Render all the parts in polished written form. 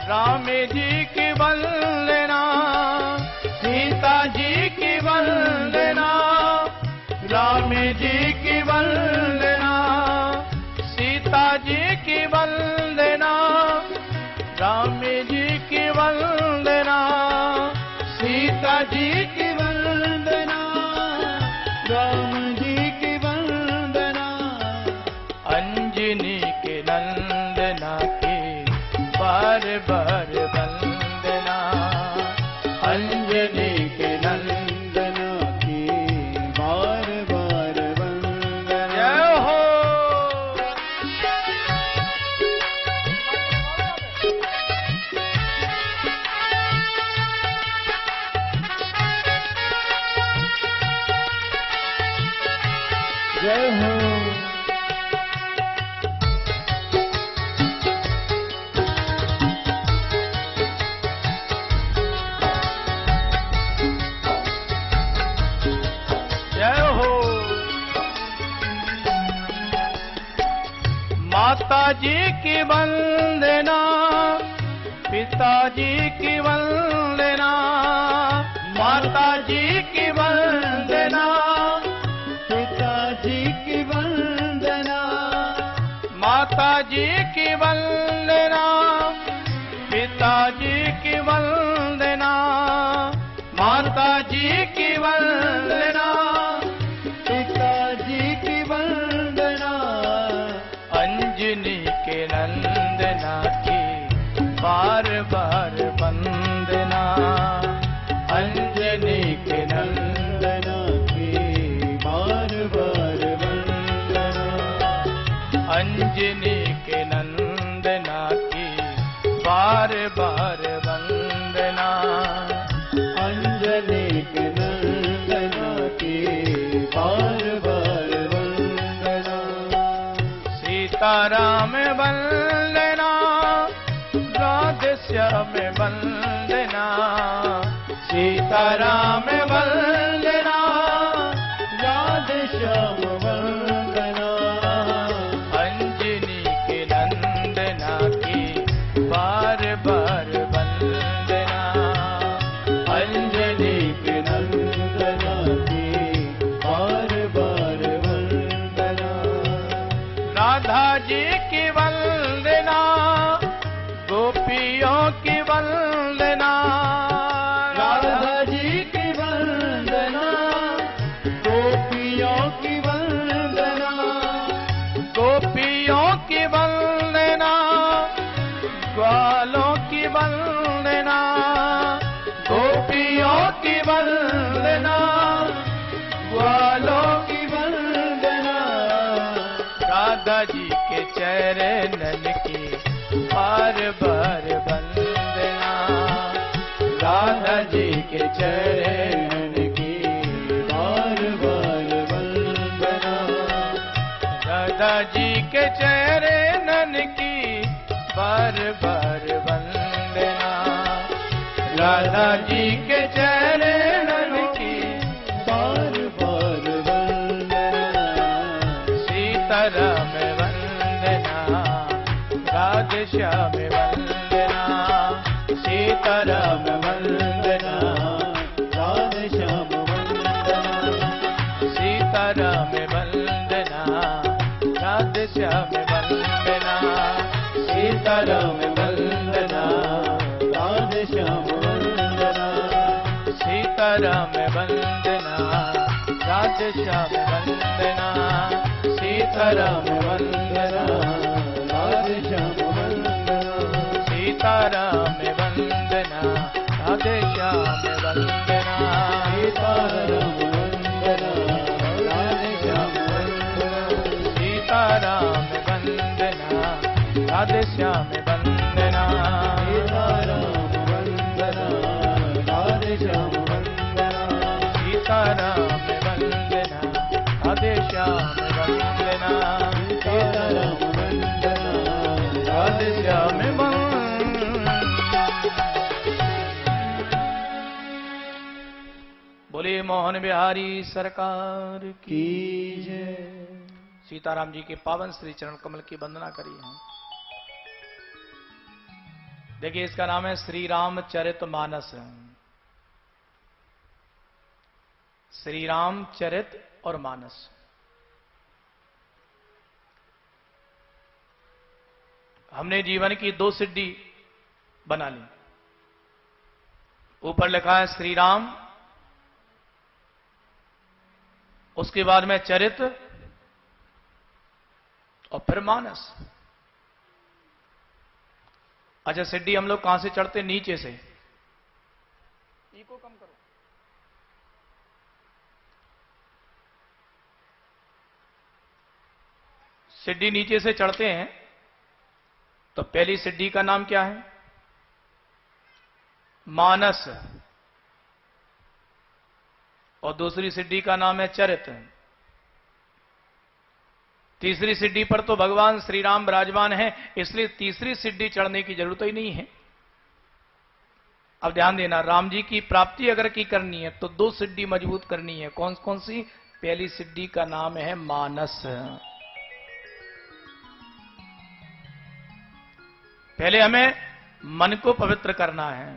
राम जी की वंदना, सीता जी की वंदना, राम जी की वंदना, सीता जी की वंदना, राम जी की वंदना, सीता जी की वंदना, राम जी की वंदना, अंजनी के नंदना की बार बार वंदना, अंजनी के नंदना की बार बार वंदना। जय हो। जय हो। माता जी की वंदना, पिताजी की वंदना, माता जी की वंदना, पिताजी की वंदना, माता जी की वंदना, पिताजी की वंदना, माता जी की वंदना, पिताजी की वंदना, अंजनी के नंदना की बार बार वंदना, अंजनी के नंदना की बार बार वंदना, अंजनी के नंदना की बार बार वंदना, अंजनी के नंदना की बार बार वंदना, सीताराम वंदना, राधे श्याम वंदना, सीताराम वंदना, राधे श्याम वंदना, अंजनी के नंदना की बार बार वंदना, अंजनी के नंदना की बार बार वंदना, राधा जी की वंदना, गोपियों की वंदना, राधा जी की वंदना, गोपियों की वंदना, गोपियों की वंदना, ग्वालों की वंदना, गोपियों की वंदना, ग्वालों की वंदना, राधा जी के चरणन की बार बार वंदना, राधा जी के चरणन की बार बार वंदना, राधा जी के चरणन की बार बार वंदना, राधा जी के चरणन की बार बार वंदना, सीताराम वंदना, राधे श्याम वंदना, सीताराम वंदना, राधे श्याम वंदना, सीताराम वंदना, राधे श्याम वंदना, सीताराम वंदना, राधे श्याम वंदना, सीताराम वंदना, राधे श्याम वंदना, सीताराम वंदना, राधे श्याम वंदना, सीताराम वंदना, राधे श्याम वंदना, सीताराम वंदना, राधे श्याम वंदना, सीताराम वंदना, राधे श्याम वंदना, सीताराम वंदना, राधे श्याम वंदना, सीताराम वंदना, राधे श्याम वंदना, सीताराम वंदना, राधे श्याम वंदना। बोले मोहन बिहारी सरकार की जय। सीताराम जी के पावन श्री चरण कमल की वंदना करिए हम। देखिए, इसका नाम है श्री रामचरितमानस। श्री रामचरित और मानस। हमने जीवन की 2 सिद्धि बना ली। ऊपर लिखा है श्री राम, उसके बाद में चरित और फिर मानस। अच्छा, सिद्धि हम लोग कहां से चढ़ते? नीचे से। इको कम करो। सिद्धि नीचे से चढ़ते हैं तो पहली सिद्धि का नाम क्या है? मानस। और दूसरी सिद्धि का नाम है चरित। तीसरी सिद्धि पर तो भगवान श्री राम विराजमान है, इसलिए तीसरी सिद्धि चढ़ने की जरूरत ही नहीं है। अब ध्यान देना, राम जी की प्राप्ति अगर की करनी है तो 2 सिद्धि मजबूत करनी है। कौन कौन सी? पहली सिद्धि का नाम है मानस। पहले हमें मन को पवित्र करना है।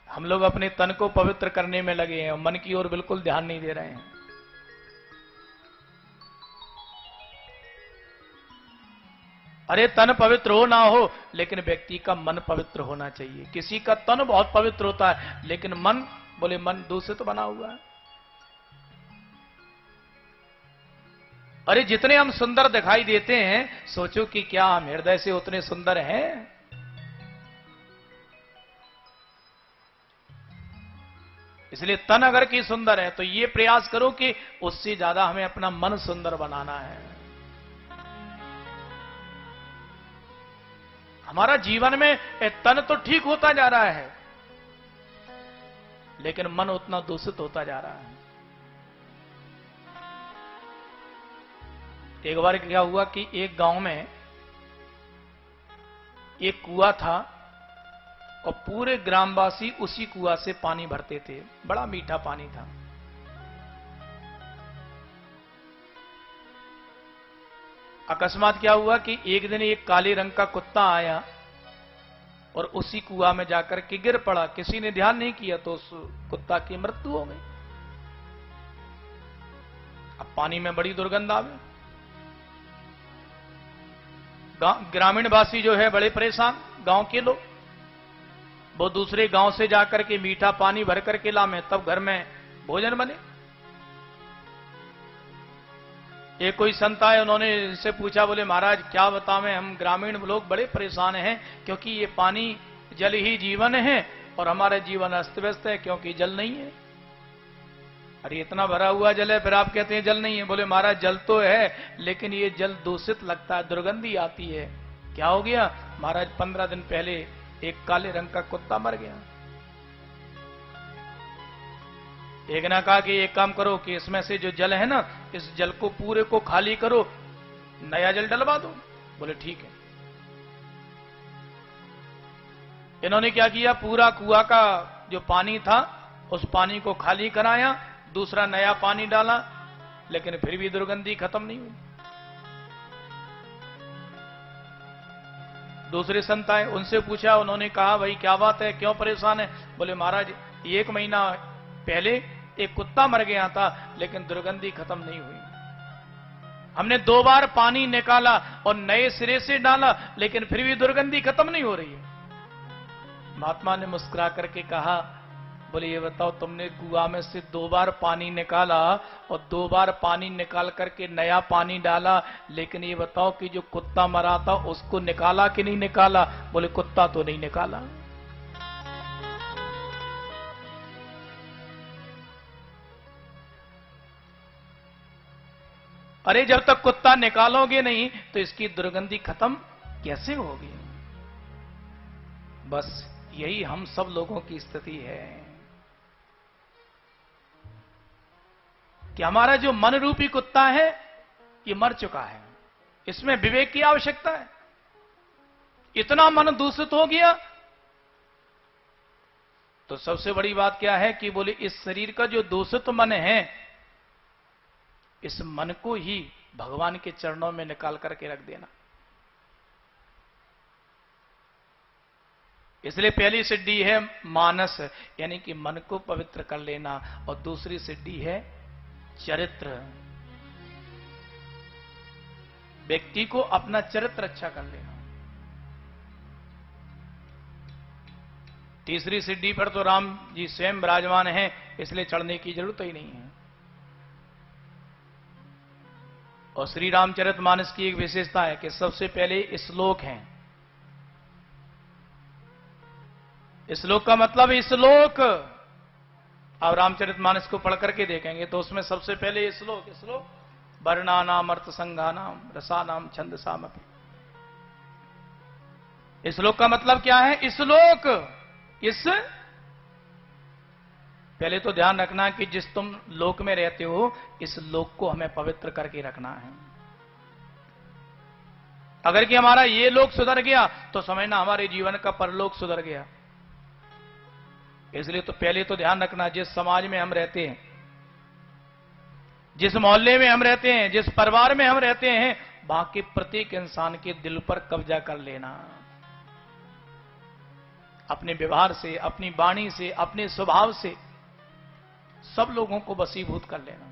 हम लोग अपने तन को पवित्र करने में लगे हैं और मन की ओर बिल्कुल ध्यान नहीं दे रहे हैं। अरे, तन पवित्र हो ना हो, लेकिन व्यक्ति का मन पवित्र होना चाहिए। किसी का तन बहुत पवित्र होता है, लेकिन मन, बोले मन दूषित बना हुआ है। अरे, जितने हम सुंदर दिखाई देते हैं, सोचो कि क्या हम हृदय से उतने सुंदर हैं? इसलिए तन अगर की सुंदर है तो ये प्रयास करो कि उससे ज्यादा हमें अपना मन सुंदर बनाना है। हमारा जीवन में तन तो ठीक होता जा रहा है, लेकिन मन उतना दूषित होता जा रहा है। एक बार क्या हुआ कि एक गांव में एक कुआं था और पूरे ग्रामवासी उसी कुआं से पानी भरते थे। बड़ा मीठा पानी था। अकस्मात क्या हुआ कि एक दिन एक काले रंग का कुत्ता आया और उसी कुआं में जाकर के गिर पड़ा। किसी ने ध्यान नहीं किया तो उस कुत्ता की मृत्यु हो गई। अब पानी में बड़ी दुर्गंध आ गई। ग्रामीण वासी जो है बड़े परेशान, गांव के लोग। वो दूसरे गांव से जाकर के मीठा पानी भर करके लामे, तब घर में भोजन बने। एक कोई संत आए, उन्होंने इनसे पूछा, बोले महाराज क्या बतावें, हम ग्रामीण लोग बड़े परेशान हैं, क्योंकि ये पानी जल ही जीवन है और हमारा जीवन अस्त व्यस्त है, क्योंकि जल नहीं है। अरे, इतना भरा हुआ जल है, फिर आप कहते हैं जल नहीं है। बोले महाराज जल तो है, लेकिन ये जल दूषित लगता है, दुर्गंधी आती है। क्या हो गया? महाराज 15 दिन पहले एक काले रंग का कुत्ता मर गया। एक ने कहा कि एक काम करो कि इसमें से जो जल है ना, इस जल को पूरे को खाली करो, नया जल डलवा दो। बोले ठीक है। इन्होंने क्या किया, पूरा कुआं का जो पानी था उस पानी को खाली कराया, दूसरा नया पानी डाला, लेकिन फिर भी दुर्गंधी खत्म नहीं हुई। दूसरे संत आए, उनसे पूछा, उन्होंने कहा भाई क्या बात है, क्यों परेशान है? बोले महाराज 1 महीना पहले एक कुत्ता मर गया था, लेकिन दुर्गंधी खत्म नहीं हुई। हमने 2 बार पानी निकाला और नए सिरे से डाला, लेकिन फिर भी दुर्गंधी खत्म नहीं हो रही है। महात्मा ने मुस्कुरा करके कहा, बोले ये बताओ, तुमने कुआं में से 2 बार पानी निकाला और 2 बार पानी निकाल करके नया पानी डाला, लेकिन ये बताओ कि जो कुत्ता मरा था उसको निकाला कि नहीं निकाला? बोले कुत्ता तो नहीं निकाला। अरे, जब तक कुत्ता निकालोगे नहीं तो इसकी दुर्गंधी खत्म कैसे होगी? बस यही हम सब लोगों की स्थिति है कि हमारा जो मन रूपी कुत्ता है ये मर चुका है। इसमें विवेक की आवश्यकता है। इतना मन दूषित हो गया तो सबसे बड़ी बात क्या है कि बोले इस शरीर का जो दूषित मन है, इस मन को ही भगवान के चरणों में निकाल करके रख देना। इसलिए पहली सिद्धि है मानस, यानी कि मन को पवित्र कर लेना, और दूसरी सिद्धि है चरित्र, व्यक्ति को अपना चरित्र अच्छा कर लेना। तीसरी सिद्धि पर तो राम जी स्वयं विराजमान हैं, इसलिए चढ़ने की जरूरत ही नहीं है। और श्री रामचरितमानस की एक विशेषता है कि सबसे पहले श्लोक हैं। श्लोक का मतलब श्लोक। अब रामचरितमानस को पढ़ करके देखेंगे तो उसमें सबसे पहले श्लोक वर्णानाम अर्थ संघानाम रसानाम छंद सामपि। श्लोक का मतलब क्या है? श्लोक। पहले तो ध्यान रखना कि जिस तुम लोक में रहते हो, इस लोक को हमें पवित्र करके रखना है। अगर कि हमारा ये लोक सुधर गया तो समझना हमारे जीवन का परलोक सुधर गया। इसलिए तो पहले तो ध्यान रखना, जिस समाज में हम रहते हैं, जिस मोहल्ले में हम रहते हैं, जिस परिवार में हम रहते हैं, वहां के प्रत्येक इंसान के दिल पर कब्जा कर लेना। अपने व्यवहार से, अपनी वाणी से, अपने स्वभाव से सब लोगों को वशीभूत कर लेना।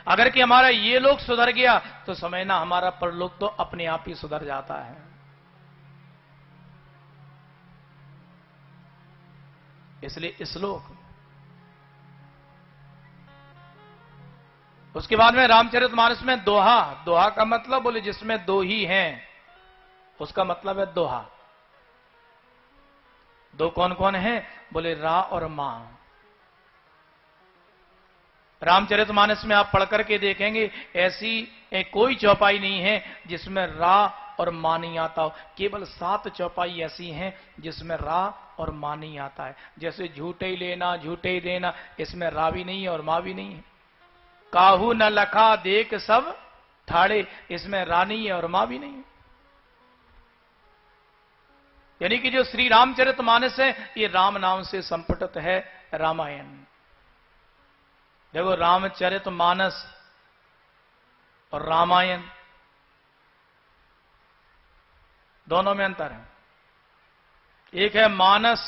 अगर कि हमारा ये लोग सुधर गया तो समझना हमारा परलोक तो अपने आप ही सुधर जाता है। इसलिए श्लोक। उसके बाद में रामचरितमानस में दोहा। दोहा का मतलब बोले जिसमें दो ही हैं, उसका मतलब है दोहा। दो कौन कौन है? बोले रा और मां। रामचरितमानस में आप पढ़ करके देखेंगे, ऐसी कोई चौपाई नहीं है जिसमें रा और मां नहीं आता हो। केवल 7 चौपाई ऐसी हैं जिसमें रा और मां नहीं आता है। जैसे झूठे ही लेना झूठे ही देना, इसमें रा भी नहीं है और मां भी नहीं है। काहू न लखा देख सब ठाड़े, इसमें रा नहीं है और मां भी नहीं है। यानी कि जो श्री रामचरितमानस है, ये राम नाम से संपुटित है रामायण। देखो, रामचरितमानस और रामायण दोनों में अंतर है। एक है मानस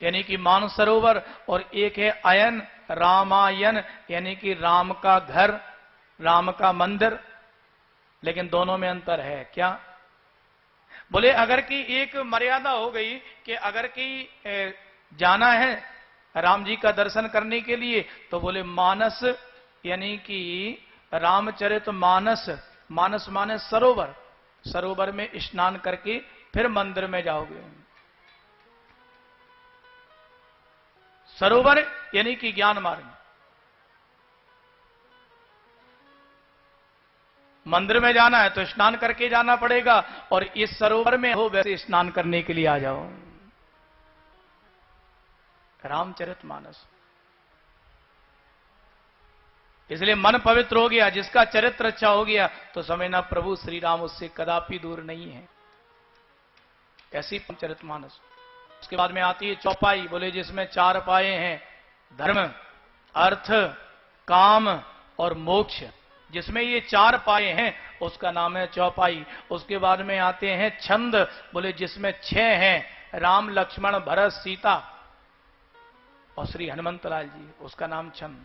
यानी कि मानसरोवर, और एक है अयन रामायण यानी कि राम का घर, राम का मंदिर। लेकिन दोनों में अंतर है। क्या? बोले अगर कि एक मर्यादा हो गई कि अगर कि जाना है राम जी का दर्शन करने के लिए, तो बोले मानस यानी कि रामचरितमानस, मानस माने सरोवर, सरोवर में स्नान करके फिर मंदिर में जाओगे। सरोवर यानी कि ज्ञान मार्ग। मंदिर में जाना है तो स्नान करके जाना पड़ेगा, और इस सरोवर में हो वैसे स्नान करने के लिए आ जाओ। रामचरितमानस। इसलिए मन पवित्र हो गया, जिसका चरित्र अच्छा हो गया तो समझना प्रभु श्री राम उससे कदापि दूर नहीं है। ऐसी रामचरितमानस। उसके बाद में आती है चौपाई। बोले जिसमें 4 पाए हैं, धर्म, अर्थ, काम और मोक्ष। जिसमें ये 4 पाए हैं उसका नाम है चौपाई। उसके बाद में आते हैं छंद। बोले जिसमें 6 हैं, राम, लक्ष्मण, भरत, सीता और श्री हनुमंत लाल जी, उसका नाम छंद।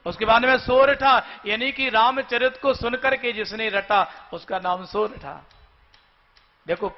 उसके बाद में सोरठा यानी कि रामचरित को सुनकर के जिसने रटा, उसका नाम सोरठा। देखो